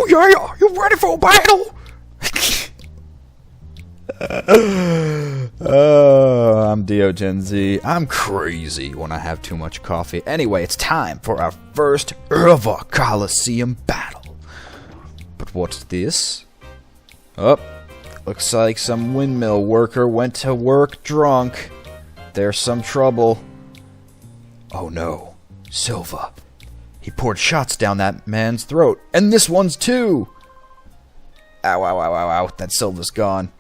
yeah, you ready for a battle? I'm DeoGenZ. I'm crazy when I have too much coffee. Anyway, it's time for our first ever Colosseum battle. But what's this? Oh, looks like some windmill worker went to work drunk. There's some trouble. Oh no, Silva. He poured shots down that man's throat. And this one's too! Ow, ow, ow, ow, ow. That Silva's gone.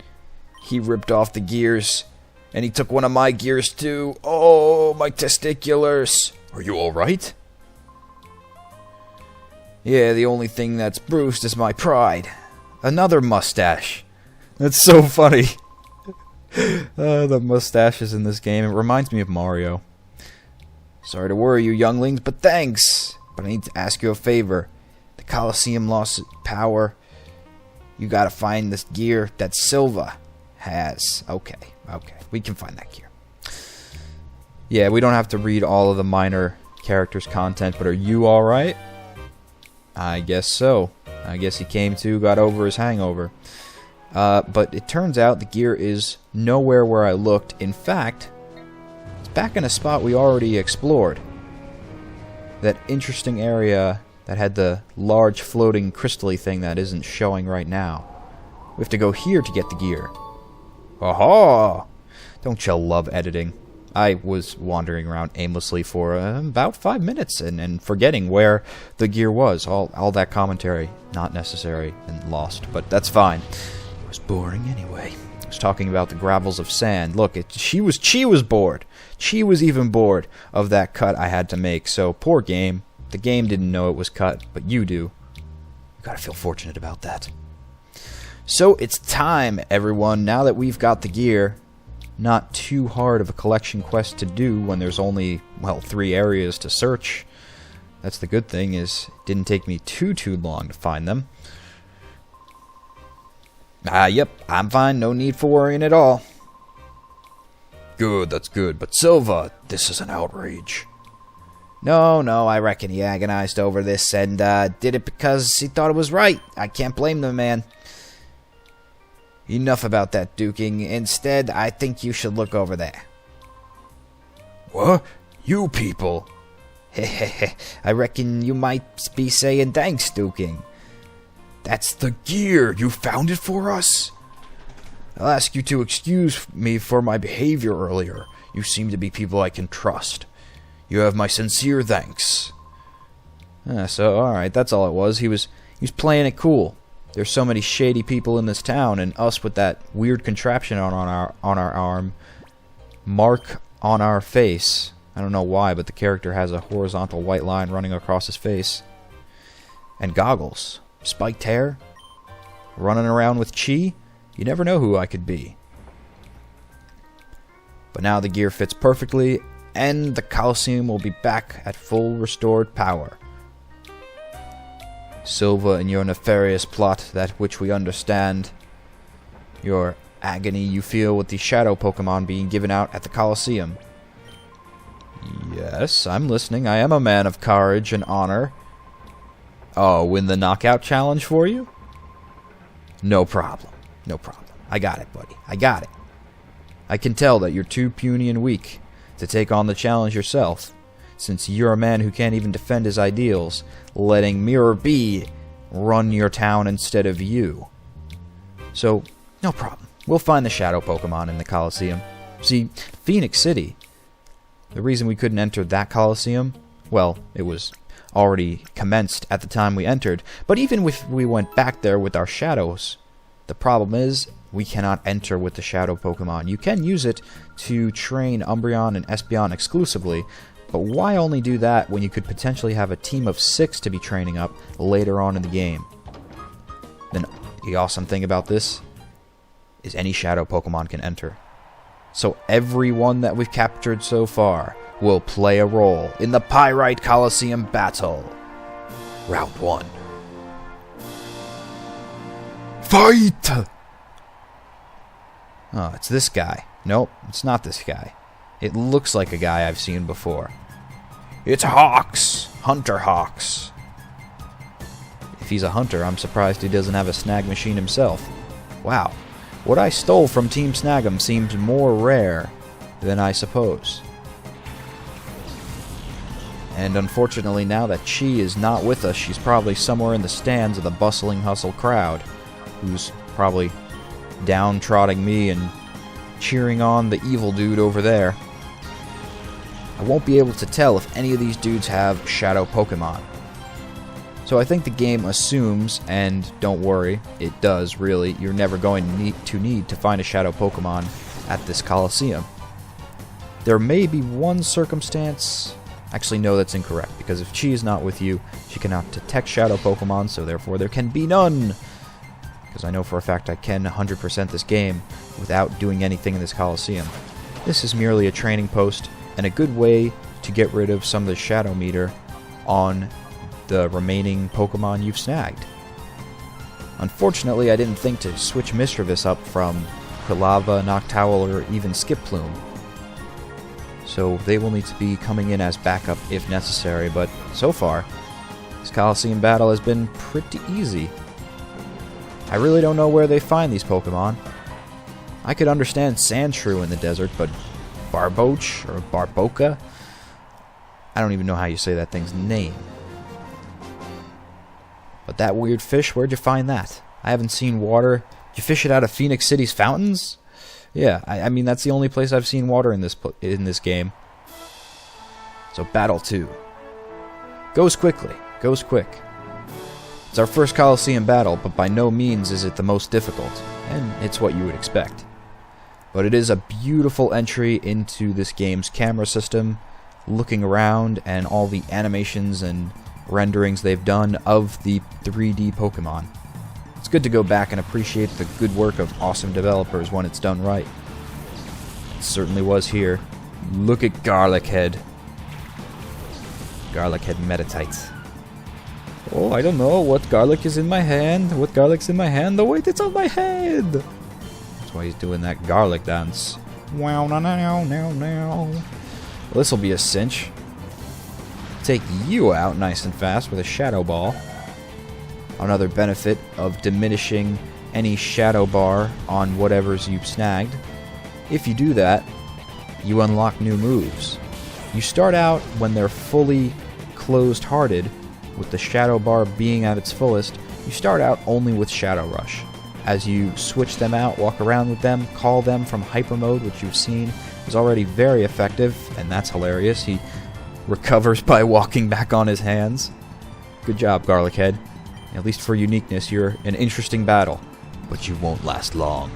He ripped off the gears. And he took one of my gears too. Oh, my testiculars. Are you alright? Yeah, the only thing that's bruised is my pride. Another mustache. That's so funny. The mustaches in this game. It reminds me of Mario. Sorry to worry you younglings, but thanks. But I need to ask you a favor. The Colosseum lost its power. You gotta find this gear that Silva has. Okay. We can find that gear. Yeah, we don't have to read all of the minor characters' content, but are you alright? I guess so. I guess he came to, got over his hangover. But it turns out the gear is nowhere where I looked. In fact, it's back in a spot we already explored. That interesting area that had the large floating crystal-y thing that isn't showing right now. We have to go here to get the gear. Aha! Don't you love editing? I was wandering around aimlessly for about 5 minutes and forgetting where the gear was. All that commentary, not necessary and lost, but that's fine. It was boring anyway. I was talking about the gravels of sand. Look, Chi was bored. Chi was even bored of that cut I had to make, so poor game. The game didn't know it was cut, but you do. You gotta feel fortunate about that. So it's time, everyone, now that we've got the gear. Not too hard of a collection quest to do when there's only, well, 3 areas to search. That's the good thing, is it didn't take me too long to find them. Yep, I'm fine, no need for worrying at all. Good, that's good, but Silva, this is an outrage. No, I reckon he agonized over this and did it because he thought it was right. I can't blame the man. Enough about that duking. Instead, I think you should look over there. What? You people? Hehehe, I reckon you might be saying thanks, duking. That's the gear. You found it for us? I'll ask you to excuse me for my behavior earlier. You seem to be people I can trust. You have my sincere thanks. So, alright, that's all it was. He was playing it cool. There's so many shady people in this town, and us with that weird contraption on our arm. Mark on our face. I don't know why, but the character has a horizontal white line running across his face. And goggles. Spiked hair. Running around with Chi. You never know who I could be. But now the gear fits perfectly, and the Colosseum will be back at full restored power. Silva and your nefarious plot, that which we understand. Your agony you feel with the shadow Pokemon being given out at the Colosseum. Yes, I'm listening. I am a man of courage and honor. Oh, win the knockout challenge for you? No problem. I got it, buddy. I got it. I can tell that you're too puny and weak to take on the challenge yourself, since you're a man who can't even defend his ideals, letting Mirror B run your town instead of you. So, no problem. We'll find the shadow Pokemon in the Colosseum. See, Phoenix City, the reason we couldn't enter that Colosseum, well, it was already commenced at the time we entered, but even if we went back there with our shadows, the problem is we cannot enter with the shadow Pokemon. You can use it to train Umbreon and Espeon exclusively, but why only do that when you could potentially have a team of 6 to be training up later on in the game? Then the awesome thing about this is any shadow Pokemon can enter. So everyone that we've captured so far will play a role in the Pyrite Colosseum battle. Round 1. Fight! Oh, it's this guy. Nope, it's not this guy. It looks like a guy I've seen before. It's Hawks! Hunter Hawks. If he's a hunter, I'm surprised he doesn't have a snag machine himself. Wow. What I stole from Team Snag'em seems more rare than I suppose. And unfortunately, now that Chi is not with us, she's probably somewhere in the stands of the bustling hustle crowd, who's probably downtrodding me and cheering on the evil dude over there. I won't be able to tell if any of these dudes have shadow Pokemon. So I think the game assumes, and don't worry, it does really, you're never going to need to find a shadow Pokemon at this Colosseum. There may be one circumstance... Actually, no, that's incorrect, because if Chi is not with you, she cannot detect shadow Pokemon, so therefore there can be none! Because I know for a fact I can 100% this game without doing anything in this Colosseum. This is merely a training post, and a good way to get rid of some of the shadow meter on the remaining Pokemon you've snagged. Unfortunately, I didn't think to switch Mischievous up from Quilava, Noctowl, or even Skiploom. So they will need to be coming in as backup if necessary, but so far, this Colosseum battle has been pretty easy. I really don't know where they find these Pokemon. I could understand Sandshrew in the desert, but Barboach or Barboca? I don't even know how you say that thing's name. But that weird fish, where'd you find that? I haven't seen water. Did you fish it out of Phoenix City's fountains? Yeah, I mean, that's the only place I've seen water in this game. So, Battle 2. Goes quickly. Goes quick. It's our first Colosseum battle, but by no means is it the most difficult. And it's what you would expect. But it is a beautiful entry into this game's camera system, looking around, and all the animations and renderings they've done of the 3D Pokemon. It's good to go back and appreciate the good work of awesome developers when it's done right. It certainly was here. Look at Garlic Head. Garlic Head Meditite. Oh, I don't know what garlic is in my hand. What garlic's in my hand? Oh, wait, it's on my head! That's why he's doing that garlic dance. Wow, now, now, now, now. Well, this'll be a cinch. Take you out nice and fast with a Shadow Ball. Another benefit of diminishing any shadow bar on whatever's you've snagged. If you do that, you unlock new moves. You start out when they're fully closed-hearted, with the shadow bar being at its fullest. You start out only with Shadow Rush. As you switch them out, walk around with them, call them from Hyper Mode, which you've seen is already very effective, and that's hilarious. He recovers by walking back on his hands. Good job, Garlic Head. At least for uniqueness, you're an interesting battle, but you won't last long.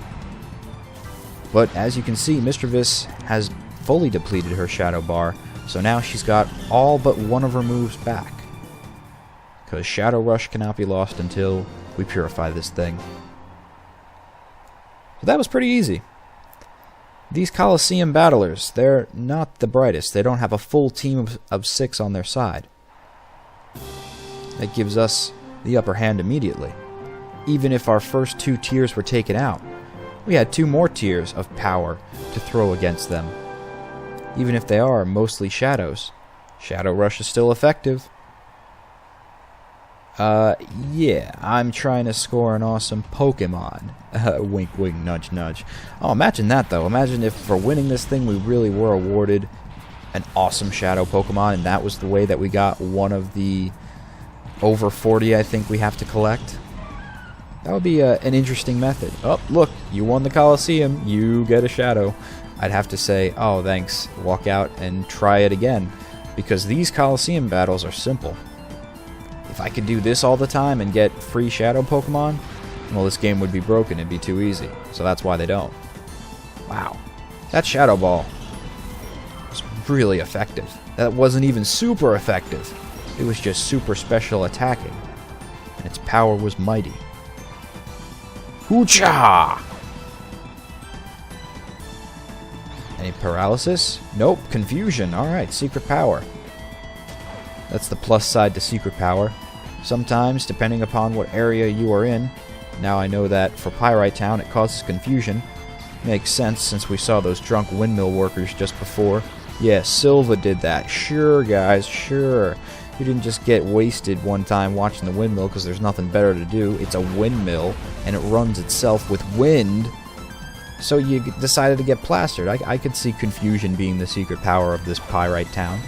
But as you can see, Mischievous has fully depleted her Shadow Bar, so now she's got all but one of her moves back. Because Shadow Rush cannot be lost until we purify this thing. So that was pretty easy. These Colosseum battlers, they're not the brightest. They don't have a full team of 6 on their side. That gives us the upper hand immediately. Even if our first 2 tiers were taken out, we had 2 more tiers of power to throw against them. Even if they are mostly shadows, Shadow Rush is still effective. Yeah, I'm trying to score an awesome Pokemon. Wink, wink, nudge, nudge. Oh, imagine that, though. Imagine if for winning this thing we really were awarded an awesome Shadow Pokemon, and that was the way that we got one of the over 40, I think, we have to collect. That would be an interesting method. Oh, look, you won the Colosseum. You get a Shadow. I'd have to say, oh, thanks. Walk out and try it again. Because these Colosseum battles are simple. If I could do this all the time and get free Shadow Pokemon, well, this game would be broken. It'd be too easy. So that's why they don't. Wow. That Shadow Ball was really effective. That wasn't even super effective. It was just super special attacking. And its power was mighty. Hoocha! Any paralysis? Nope. Confusion. Alright, secret power. That's the plus side to secret power. Sometimes, depending upon what area you are in, now I know that for Pyrite Town it causes confusion. Makes sense since we saw those drunk windmill workers just before. Yeah, Silva did that. Sure, guys, sure. You didn't just get wasted one time watching the windmill because there's nothing better to do. It's a windmill, and it runs itself with wind. So you decided to get plastered. I could see confusion being the secret power of this pyrite town.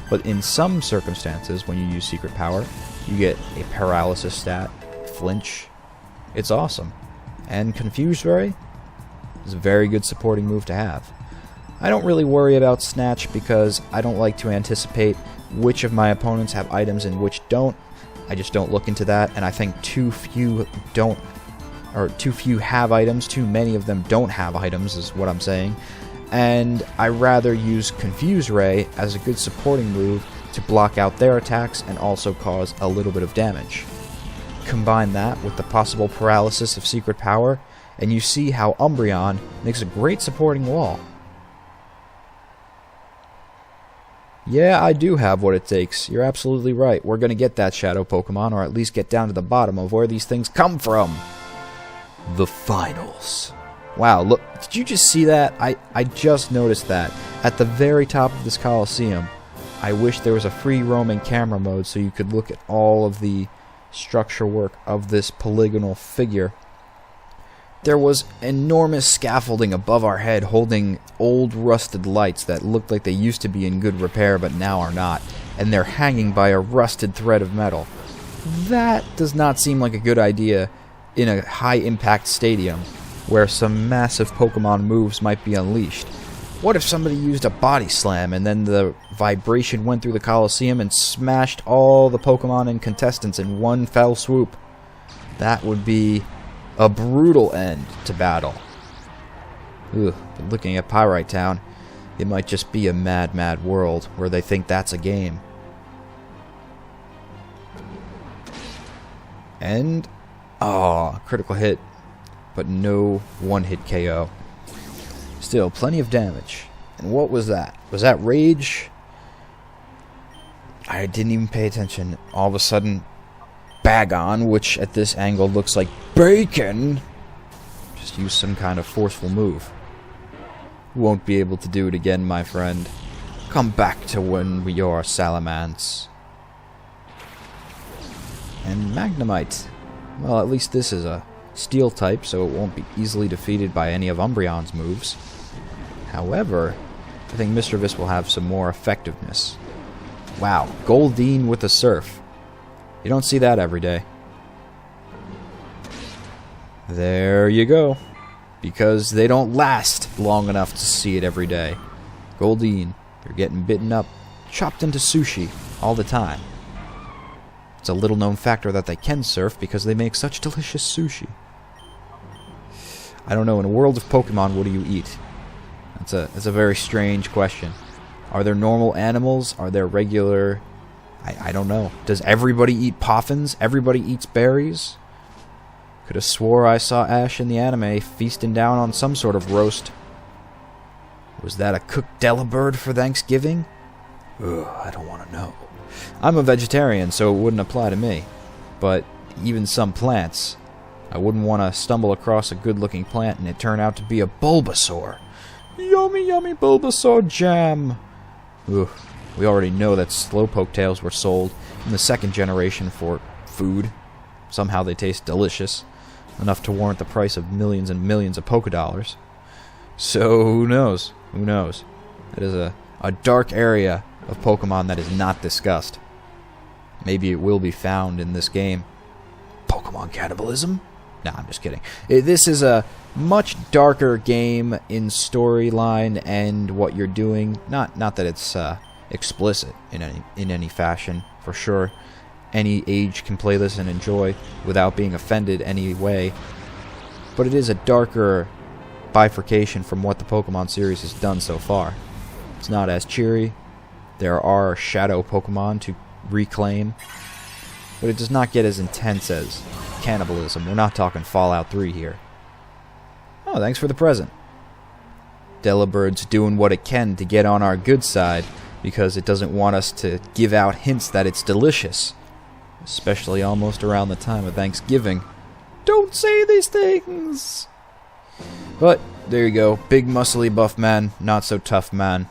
But in some circumstances, when you use secret power, you get a paralysis stat, flinch. It's awesome. And Confuse Ray is a very good supporting move to have. I don't really worry about Snatch because I don't like to anticipate which of my opponents have items and which don't. I just don't look into that, and I think too few have items, too many of them don't have items is what I'm saying. And I rather use Confuse Ray as a good supporting move to block out their attacks and also cause a little bit of damage. Combine that with the possible paralysis of secret power, and you see how Umbreon makes a great supporting wall. Yeah, I do have what it takes. You're absolutely right. We're going to get that Shadow Pokemon, or at least get down to the bottom of where these things come from. The finals. Wow, look, did you just see that? I just noticed that. At the very top of this Colosseum, I wish there was a free roaming camera mode so you could look at all of the structure work of this polygonal figure. There was enormous scaffolding above our head holding old rusted lights that looked like they used to be in good repair but now are not, and they're hanging by a rusted thread of metal. That does not seem like a good idea in a high-impact stadium where some massive Pokemon moves might be unleashed. What if somebody used a body slam and then the vibration went through the Colosseum and smashed all the Pokemon and contestants in one fell swoop? That would be a brutal end to battle. Ugh, but looking at Pyrite Town, it might just be a mad, mad world where they think that's a game. And, critical hit, but no one-hit KO. Still, plenty of damage. And what was that? Was that Rage? I didn't even pay attention. All of a sudden, Bagon, which at this angle looks like bacon, just use some kind of forceful move. Won't be able to do it again, my friend. Come back to when we are Salamence. And Magnemite. Well, at least this is a Steel type, so it won't be easily defeated by any of Umbreon's moves. However, I think Mischievous will have some more effectiveness. Wow, Goldeen with a Surf. You don't see that every day. There you go. Because they don't last long enough to see it every day. Goldeen, you're getting bitten up, chopped into sushi all the time. It's a little known factor that they can surf because they make such delicious sushi. I don't know, in a world of Pokemon, what do you eat? That's a very strange question. Are there normal animals? Are there regular... I don't know. Does everybody eat poffins? Everybody eats berries? Could have swore I saw Ash in the anime feasting down on some sort of roast. Was that a cooked Delibird for Thanksgiving? Ugh, I don't want to know. I'm a vegetarian, so it wouldn't apply to me. But even some plants... I wouldn't want to stumble across a good-looking plant and it turn out to be a Bulbasaur. Yummy, yummy Bulbasaur jam! Ugh, we already know that Slowpoke tails were sold in the second generation for food. Somehow they taste delicious, enough to warrant the price of millions and millions of Pokedollars. So who knows? Who knows? It is a dark area of Pokemon that is not discussed. Maybe it will be found in this game. Pokemon cannibalism? No, I'm just kidding. This is a much darker game in storyline and what you're doing. Not that it's explicit in any fashion, for sure. Any age can play this and enjoy without being offended any way. But it is a darker bifurcation from what the Pokemon series has done so far. It's not as cheery. There are shadow Pokemon to reclaim. But it does not get as intense as cannibalism. We're not talking Fallout 3 here. Oh, thanks for the present. Delibird's doing what it can to get on our good side because it doesn't want us to give out hints that it's delicious. Especially almost around the time of Thanksgiving. Don't say these things! But, there you go. Big muscly buff man, not so tough man.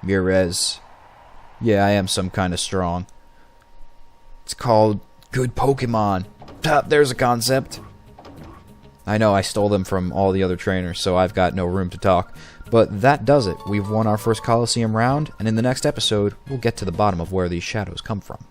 Mirez. Yeah, I am some kind of strong. It's called good Pokemon. There's a concept. I know I stole them from all the other trainers, so I've got no room to talk. But that does it. We've won our first Colosseum round, and in the next episode, we'll get to the bottom of where these shadows come from.